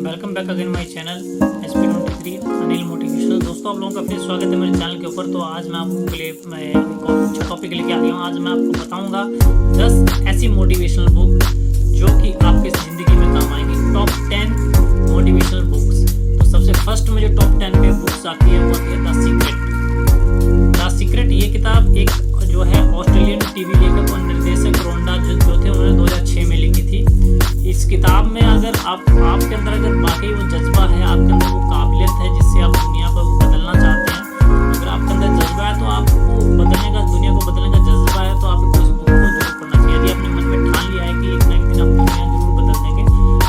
Welcome back again my channel SP23 Anil motivational. दोस्तों आप लोगों का फिर स्वागत है मेरे चैनल के ऊपर। तो आज मैं आपको के लिए एक टॉपिक लेके आ गया हूँ। आज मैं आपको बताऊंगा 10 ऐसी मोटिवेशनल बुक जो कि आपके ज़िंदगी में काम आएंगी। Top 10 motivational books. तो सबसे फर्स्ट में जो टॉप 10 पे बुक्स आती है वो आती है द सीक्रेट। द सीक्रेट ये किताब एक जो है ऑस्ट्रेलियन टीवी लेखक और निर्देशक रोंडा जो थे उन्होंने 2006 में लिखी थी। इस किताब में अगर आपके अंदर अगर वाकई वो जज्बा है, आपके अंदर वो काबिलियत है जिससे आप दुनिया को बदलना चाहते हैं, अगर आपके अंदर जज्बा है तो आपको बदलने का, दुनिया को बदलने का जज्बा है तो आपको इस बुक को जरूर पढ़ना चाहिए। यदि आपने मन में ठान लिया है कि एक ना एक दिन आप दुनिया जरूर बदल देंगे,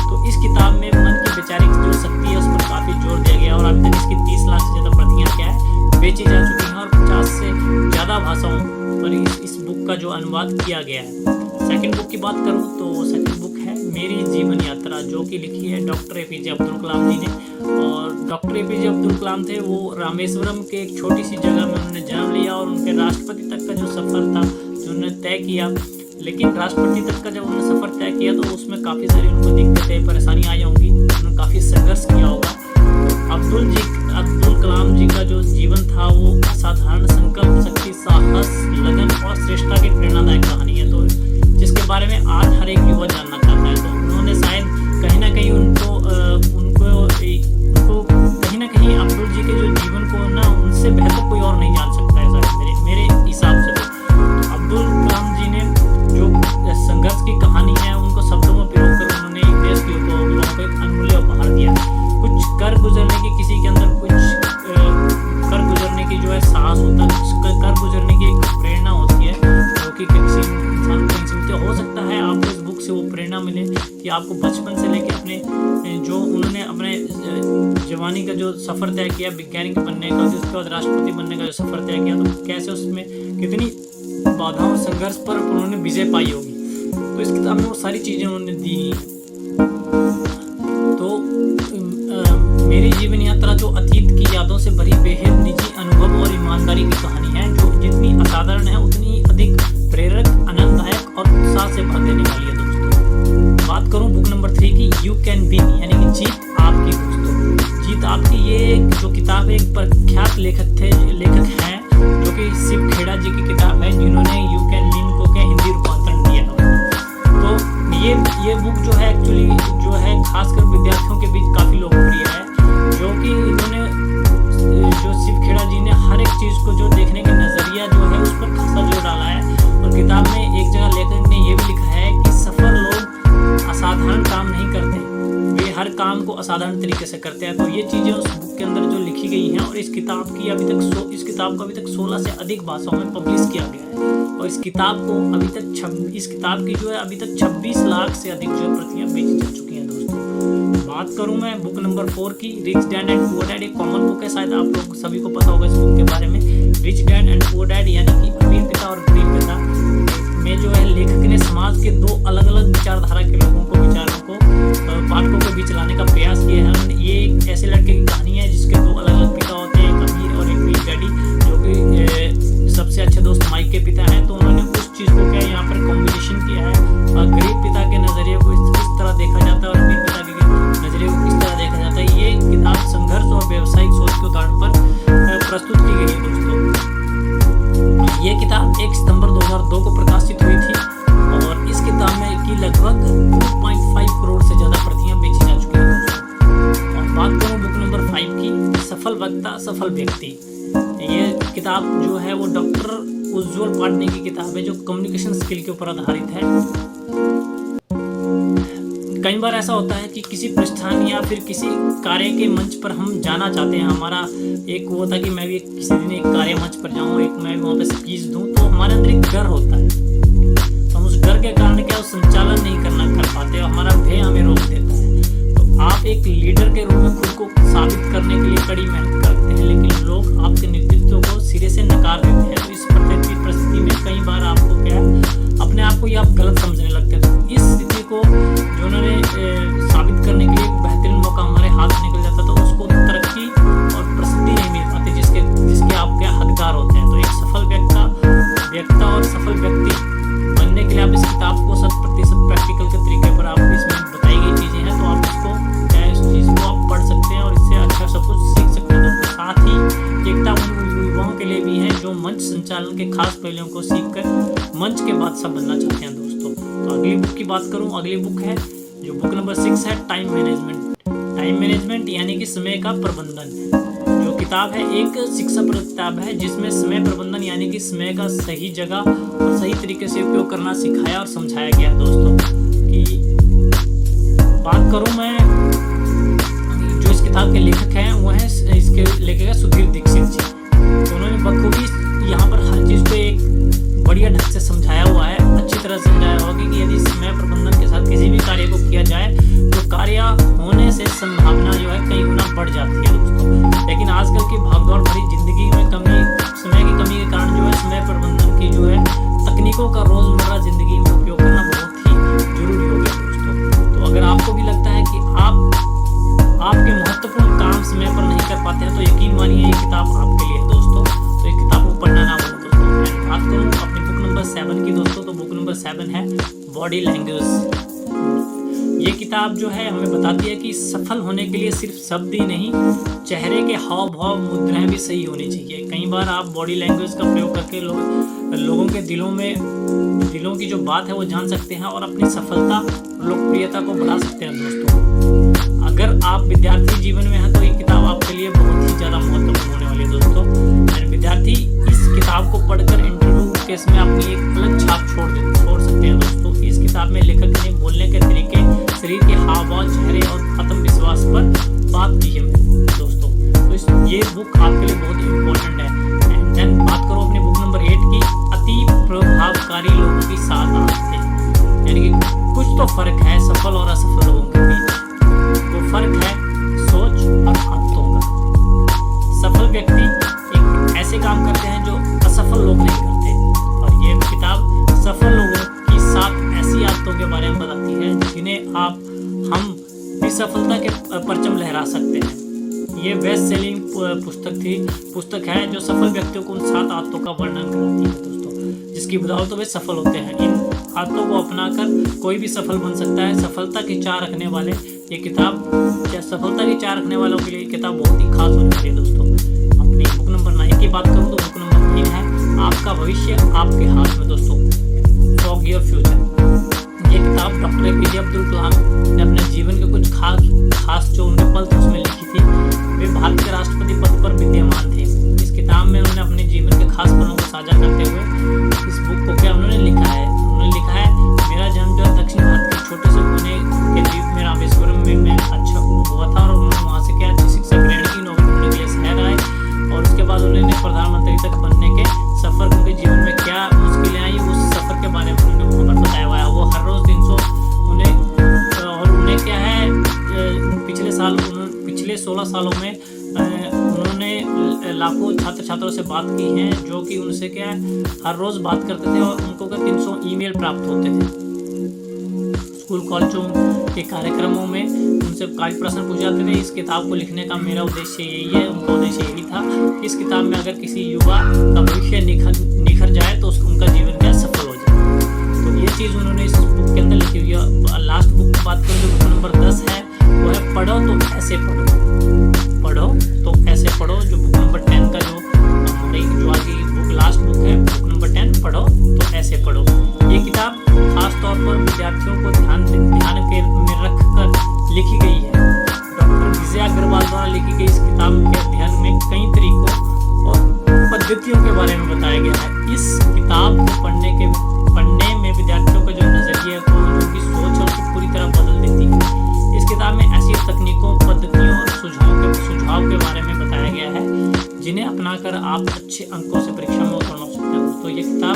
तो इस किताब में मन की वैचारिक जो शक्ति है उस पर काफ़ी जोर दिया गया और अभी तक इसकी 30 लाख से ज़्यादा प्रतियाँ क्या है बेची जा चुकी हैं और 50 से ज़्यादा भाषाओं पर इस बुक का जो अनुवाद किया गया है। सेकंड बुक की बात करूं तो सेकंड बुक है मेरी जीवन यात्रा, जो कि लिखी है डॉक्टर APJ अब्दुल कलाम जी ने। और डॉक्टर APJ अब्दुल कलाम थे वो रामेश्वरम के एक छोटी सी जगह में उन्होंने जन्म लिया और उनके राष्ट्रपति तक का जो सफ़र था जो उन्होंने तय किया, लेकिन राष्ट्रपति तक का जब उन्होंने सफ़र तय किया तो उसमें काफ़ी सारी उनको दिक्कतें परेशानियाँ आई होंगी, उन्होंने काफ़ी संघर्ष किया होगा। अब्दुल कलाम जी का जो जीवन था वो असाधारण संकल्प शक्ति, साहस, लगन और श्रेष्ठता की प्रेरणादायक कहानी है, तो जिसके बारे में आज हर एक युवा जानना चाहता है। तो उन्होंने शायद कहीं ना कहीं उनको कहीं ना कहीं अब्दुल जी के जो जीवन को ना उनसे बेहतर कोई और नहीं जान सकता है शायद मेरे हिसाब से। तो अब्दुल कलाम जी ने जो संघर्ष की कहानी है उनको शब्दों में पिरोकर उन्होंने एक देश के युवाओं को एक अनमूल्य उपहार दिया। कुछ कर गुजरने की, किसी के अंदर कुछ कर गुजरने की जो है साहस होता है, कर गुजरने की एक प्रेरणा होती है जो कि किसी इंसान को मिलती हो सकता है। आपको इस बुक से वो प्रेरणा मिले कि आपको बचपन से लेकर अपने जो उन्होंने अपने जवानी का जो सफ़र तय किया वैज्ञानिक बनने का, उसके बाद राष्ट्रपति बनने का जो सफ़र तय किया, तो कैसे उसमें कितनी बाधाओं संघर्ष पर उन्होंने विजय पाई होगी। तो इस किताब में वो सारी चीज़ें उन्होंने दी। तो मेरी जीवन यात्रा जो अतीत की यादों से भरी बेहद निजी अनुभव और ईमानदारी की कहानी है, जो जितनी असाधारण है उतनी अधिक प्रेरक, आनंददायक और उत्साह से भर देने वाली है। दोस्तों बात करूं बुक नंबर 3 की, यू कैन विन, यानी कि जीत आपकी। दोस्तों जीत आपकी ये जो किताब एक प्रख्यात लेखक हैं जो कि शिव खेड़ा जी की किताब है, जिन्होंने यू कैन विन को क्या हिंदी रूपांतरण दिया है। तो ये बुक जो है एक्चुअली जो है खासकर विद्यार्थियों के बीच काफ़ी लोकप्रिय है, जो कि इन्होंने जो शिव खेड़ा जी ने हर एक चीज़ को जो देखने का नज़रिया जो है उस पर खासा जोर डाला है। और किताब में एक जगह लेखक ने ये भी लिखा है कि सफल लोग असाधारण काम नहीं करते, वे हर काम को असाधारण तरीके से करते हैं। तो ये चीज़ें उस बुक के अंदर जो लिखी गई हैं और इस किताब को अभी तक 16 से अधिक भाषाओं में पब्लिश किया गया है। और इस किताब की जो है अभी तक 26 लाख से अधिक जो प्रतियाँ बेची जा चुकी हैं। दोस्तों बात करूं मैं बुक नंबर 4 की, rich dad and poor dad. एक कॉमन बुक है, शायद आप लोग सभी को पता होगा इस बुक के बारे में। Rich dad and poor dad यानी कि अमीर पिता और गरीब पिता में जो है लेखक ने समाज के दो अलग अलग विचारधारा के लोगों को, विचारों को, पाठकों के बीच लाने का प्रयास किया है। ये एक ऐसे लड़के की कहानी है जिसके दो अलग अलग पिता होते हैं, एक अमीर और एक रिच डैडी, जो कि सबसे अच्छे दोस्त माइक के पिता हैं। तो उन्होंने उस चीज़ को क्या यहाँ पर कॉम्बिनेशन किया है, गरीब पिता के नज़रिए को इस तरह देखा जाता है और अमीर पिता के नज़रिए को किस तरह देखा जाता है। ये किताब संघर्ष और व्यावसायिक सोच के उदाहरण पर प्रस्तुत की गई है। दोस्तों ये किताब 1 सितंबर 2002 को प्रकाशित हुई थी और इस किताब में की लगभग 2.5 करोड़ से ज़्यादा प्रतियाँ बेची जा चुकी हैं। दोस्तों और बात करूँ बुक नंबर 5 की, सफल वक्ता सफल व्यक्ति। ये किताब जो है वो डॉक्टर उज्ज्वल पाटनी की किताब है जो कम्युनिकेशन स्किल के ऊपर आधारित है। कई बार ऐसा होता है कि किसी प्रतिष्ठान या फिर किसी कार्य के मंच पर हम जाना चाहते हैं। हमारा एक वो होता है कि मैं भी किसी दिन एक कार्य मंच पर जाऊँ, एक मैं भी वहाँ पे स्पीच दूँ, तो हमारे अंदर एक डर होता है। तो हम उस डर के कारण क्या संचालन नहीं कर पाते और हमारा भय हमें रोक देता है। तो आप एक लीडर के रूप में खुद को साबित करने के लिए कड़ी मेहनत करते हैं, लेकिन लोग आपके नेतृत्व को सिरे से नकार देते हैं। तो इस परिस्थिति में कई बार आपको क्या अपने आप को ही आप गलत समझने लगते हैं। तो इस स्थिति को जो उन्होंने साबित करने के लिए एक बेहतरीन मौका हमारे हाथ से निकल जाता, तो उसको तरक्की और प्रसिद्धि नहीं मिल पाती जिसके आप क्या हकदार होते हैं। तो एक सफल व्यक्ता और सफल व्यक्ति बनने के लिए आप इस किताब को 100% प्रैक्टिकल के तरीके पर आपको इसमें बताई गई चीज़ें हैं, तो आप इसको क्या इस चीज़ मंच संचालन के खास पहलुओं को सीखकर मंच के बादशाह बनना चाहते हैं दोस्तों। तो अगली बुक की बात करूं, अगली बुक है जो बुक नंबर 6 है, टाइम मैनेजमेंट यानी कि समय का प्रबंधन। जो किताब है एक शिक्षाप्रद किताब है जिसमें समय प्रबंधन यानी कि समय का सही जगह और सही तरीके से उपयोग करना सिखाया और समझाया गया दोस्तों। कि बात करूं मैं, जो इस किताब के लेखक हैं वो है, इसके लेखक है सुधीर दीक्षित जी। तो उन्होंने बखूबी यहाँ पर हर चीज़ को एक बढ़िया ढंग से समझाया हुआ है, अच्छी तरह समझाया होगा कि यदि समय प्रबंधन के साथ किसी भी कार्य को किया जाए तो कार्य होने से संभावना जो है कई गुना बढ़ जाती है दोस्तों। लेकिन आजकल की भागदौड़ भरी जिंदगी में समय की कमी के कारण जो है समय प्रबंधन की जो है तकनीकों का रोजमर्रा जिंदगी में उपयोग करना बहुत ही जरूरी हो गया दोस्तों। तो अगर आपको भी लगता है कि आपके महत्वपूर्ण काम समय पर नहीं कर पाते हैं तो यकीन मानिए ये किताब आपके लिए है दोस्तों। तो ये किताब को पढ़ना ना भूलें दोस्तों। मैं बात करूँ अपनी बुक नंबर 7 की दोस्तों, तो बुक नंबर 7 है बॉडी लैंग्वेज। ये किताब जो है हमें बताती है कि सफल होने के लिए सिर्फ शब्द ही नहीं, चेहरे के हाव भाव मुद्राएं भी सही होनी चाहिए। कई बार आप बॉडी लैंग्वेज का प्रयोग करके लोगों के दिलों की जो बात है वो जान सकते हैं और अपनी सफलता और लोकप्रियता को बढ़ा सकते हैं दोस्तों। अगर आप विद्यार्थी जीवन में हैं तो ये किताब आपके लिए बहुत ही ज़्यादा महत्वपूर्ण होने वाली है दोस्तों। विद्यार्थी इस किताब को पढ़कर इंटरव्यू केस में अपनी एक अलग छाप छोड़ सकते हैं दोस्तों। इस किताब में लेखक ने बोलने के तरीके, शरीर के हाव भाव, चेहरे और आत्मविश्वास पर बात की है दोस्तों। तो ये बुक आपके लिए बहुत इम्पोर्टेंट है। एंड देन बात करो अपनी बुक नंबर 8 की, अति प्रभावकारी लोगों की 7 आदतें। यानी कि कुछ तो फर्क है सफल और असफल लोगों के बीच। वो फर्क है सोच और आदतों का। सफल व्यक्ति एक ऐसे काम करते हैं जो असफल लोग नहीं करते, और ये किताब सफल लोगों की 7 ऐसी आदतों के बारे में बताती है जिन्हें हम भी सफलता के परचम लहरा सकते हैं। ये बेस्ट सेलिंग पुस्तक है जो सफल व्यक्तियों को उन 7 आदतों का वर्णन कराती है दोस्तों, जिसकी बदौलत वे सफल होते हैं। इन आदतों को अपनाकर कोई भी सफल बन सकता है। सफलता की चाह रखने वालों के लिए किताब बहुत ही खास होनी चाहिए दोस्तों। अपनी बुक नंबर 9 की बात करूँ तो बुक नंबर 3 है आपका भविष्य आपके हाथ में दोस्तों, फॉग योर फ्यूचर। ये किताब डॉक्टर APJ अब्दुल कलाम ने अपने जीवन के कुछ खास जो उनके पल थे उसमें लिखी थी। वे भारत के राष्ट्रपति पद पर विद्यमान थे। इस किताब में उन्होंने अपने जीवन के खास पलों को साझा करते हुए इस बुक को क्या उन्होंने लिखा है, मेरा जन्म जो है दक्षिण भारत के छोटे से कोने के द्वीप में रामेश्वरम में अच्छा हुआ था और उन्होंने वहाँ से क्या अच्छी शिक्षा ग्रहण की, नौकरी करने के लिए शहर आए और उसके बाद उन्होंने प्रधानमंत्री तक बनने के सफर, उनके जीवन में क्या मुश्किलें आई उस सफर के बारे में उन्होंने वहाँ पर बताया हुआ है। वो हर रोज 300 उन्हें क्या है पिछले 16 सालों में उन्होंने लाखों छात्र छात्रों से बात की हैं जो कि उनसे क्या है हर रोज बात करते थे और उनको क्या 300 ईमेल प्राप्त होते थे। स्कूल कॉलेजों के कार्यक्रमों में उनसे काफी प्रश्न पूछे जाते थे। इस किताब को लिखने का मेरा उद्देश्य यही है, उनका उद्देश्य यही था। इस किताब में अगर किसी युवा का भविष्य निखर जाए तो उनका जीवन क्या सफल हो जाए। तो ये चीज़ उन्होंने इस बुक के अंदर लिखी हुई है। लास्ट बुक की बात करें जो बुक नंबर 10 है वो है पढ़ो तो ऐसे पढ़ो। जो बुक नंबर 10 का जो आगे बुक लास्ट बुक है बुक नंबर 10 पढ़ो तो ऐसे पढ़ो। ये किताब खास तौर पर विद्यार्थियों को ध्यान में रखकर लिखी गई है। डॉक्टर विजय अग्रवाल द्वारा लिखी गई इस किताब के अध्ययन में कई तरीकों और पद्धतियों के बारे में बताया गया है। इस किताब को पढ़ने में विद्यार्थियों का जो नजरिया को उनकी सोच है उसको पूरी तरह बदल देती है। इस किताब में ऐसी तकनीकों, पद्धतियों और सुझाव के बारे में बताया गया है जिन्हें अपनाकर आप अच्छे अंकों से परीक्षा में उत्तीर्ण हो सकते हैं। तो ये किताब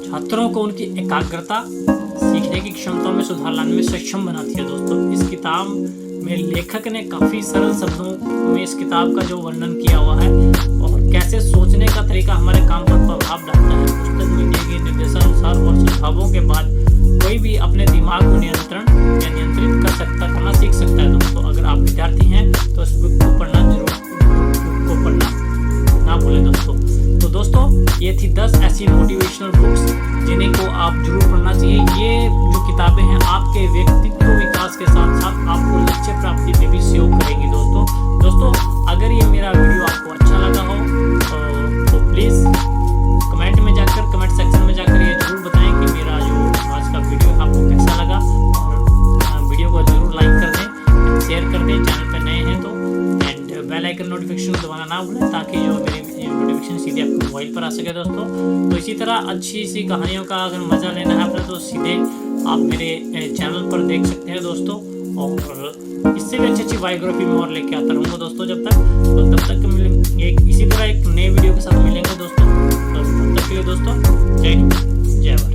छात्रों को उनकी एकाग्रता, सीखने की क्षमताओं में सुधार लाने में सक्षम बनाती है दोस्तों। इस किताब में लेखक ने काफ़ी सरल शब्दों में इस किताब का जो वर्णन किया हुआ है और कैसे सोचने का तरीका हमारे काम पर प्रभाव डालता है। पुस्तक में दिए गए निर्देशानुसार और सुझावों के बाद कोई भी अपने दिमाग को नियंत्रित करना सीख सकता है दोस्तों। अगर आप विद्यार्थी हैं तो इस बुक को पढ़ना ना भूलें दोस्तों। तो दोस्तों ये थी 10 ऐसी मोटिवेशनल बुक्स जिन्हें को आप जरूर पढ़ना चाहिए। ये जो किताबें हैं आपके व्यक्तित्व विकास के साथ साथ आपको लक्ष्य प्राप्ति में भी सहयोग करेंगे दोस्तों। अगर ये मेरा वीडियो आपको अच्छा लगा हो तो प्लीज भूलें, ताकि जो मेरी नोटिफिकेशन सीधे आपके मोबाइल पर आ सके दोस्तों। तो इसी तरह अच्छी सी कहानियों का अगर मज़ा लेना है अपना, तो सीधे आप मेरे चैनल पर देख सकते हैं दोस्तों। और इससे भी अच्छी बायोग्राफी में और लेके आता रहूँगा दोस्तों जब तक। तो तब तक मिलेंगे इसी तरह एक नए वीडियो के साथ मिलेंगे दोस्तों। तो तब तक के लिए दोस्तों जय हिंद, जय भारत।